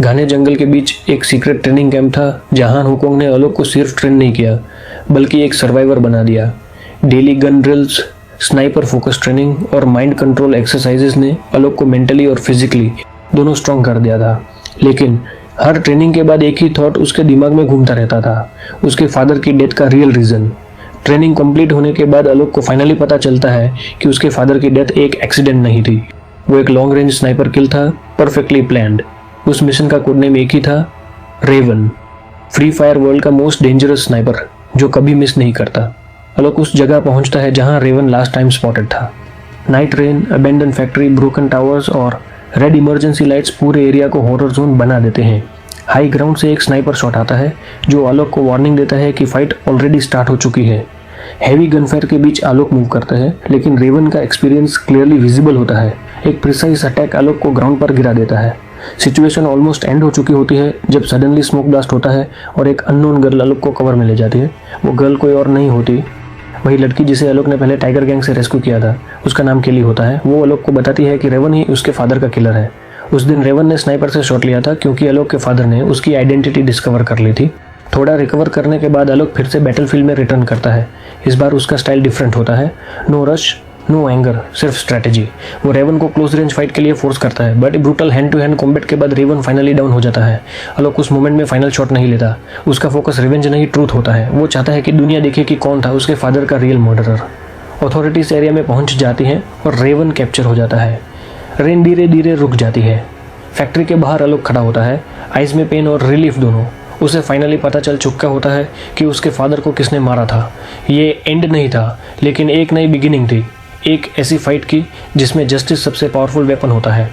घने जंगल के बीच एक सीक्रेट ट्रेनिंग कैंप था जहां हुकोंग ने आलोक को सिर्फ ट्रेन नहीं किया बल्कि एक सर्वाइवर बना दिया। Daily gun drills, sniper focus training और माइंड कंट्रोल एक्सरसाइजेस ने आलोक को मेंटली और फिजिकली दोनों स्ट्रांग कर दिया था। लेकिन हर ट्रेनिंग के बाद एक ही थॉट उसके दिमाग में घूमता रहता था, उसके फादर की डेथ का रियल रीज़न। ट्रेनिंग कंप्लीट होने के बाद आलोक को फाइनली पता चलता है कि उसके फादर की डेथ एक एक्सीडेंट नहीं थी, वो एक लॉन्ग रेंज स्नाइपर किल था, परफेक्टली प्लान्ड। उस मिशन का कोड नेम एक ही था, रेवन। फ्री फायर वर्ल्ड का मोस्ट डेंजरस स्नाइपर जो कभी मिस नहीं करता। आलोक उस जगह पहुंचता है जहां रेवन लास्ट टाइम स्पॉटेड था। Night rain, abandon factory, broken towers और रेड इमरजेंसी लाइट्स पूरे एरिया को हॉरर जोन बना देते हैं। हाई ग्राउंड से एक स्नाइपर शॉट आता है जो आलोक को वार्निंग देता है कि फाइट ऑलरेडी स्टार्ट हो चुकी है। हैवी गनफायर के बीच आलोक मूव करता है, लेकिन रेवन का एक्सपीरियंस क्लियरली विजिबल होता है। एक प्रिसाइज अटैक आलोक को ग्राउंड पर गिरा देता है। सिचुएशन ऑलमोस्ट एंड हो चुकी होती है जब सडनली स्मोक ब्लास्ट होता है और एक अननोन गर्ल आलोक को कवर में ले जाती है। वो गर्ल कोई और नहीं होती, वही लड़की जिसे आलोक ने पहले टाइगर गैंग से रेस्क्यू किया था। उसका नाम केली होता है। वो आलोक को बताती है कि रेवन ही उसके फादर का किलर है। उस दिन रेवन ने स्नाइपर से शॉट लिया था क्योंकि आलोक के फादर ने उसकी आइडेंटिटी डिस्कवर कर ली थी। थोड़ा रिकवर करने के बाद आलोक फिर से बैटलफील्ड में रिटर्न करता है। इस बार उसका स्टाइल डिफरेंट होता है। नो रश, नो एंगर, सिर्फ स्ट्रैटेजी। वो रेवन को क्लोज रेंज फाइट के लिए फोर्स करता है, but brutal hand to hand combat के बाद रेवन फाइनली डाउन हो जाता है। आलोक उस मोमेंट में फाइनल शॉट नहीं लेता। उसका फोकस रिवेंज नहीं, ट्रूथ होता है। वो चाहता है कि दुनिया देखे कि कौन था उसके फादर का रियल मर्डरर। अथॉरिटीज एरिया में पहुंच जाती हैं और रेवन कैप्चर हो जाता है। रेन धीरे धीरे रुक जाती है। फैक्ट्री के बाहर आलोक खड़ा होता है, आइज में पेन और रिलीफ दोनों। उसे फाइनली पता चल चुका होता है कि उसके फादर को किसने मारा था। ये एंड नहीं था, लेकिन एक नई बिगिनिंग थी, एक ऐसी फाइट की जिसमें जस्टिस सबसे पावरफुल वेपन होता है।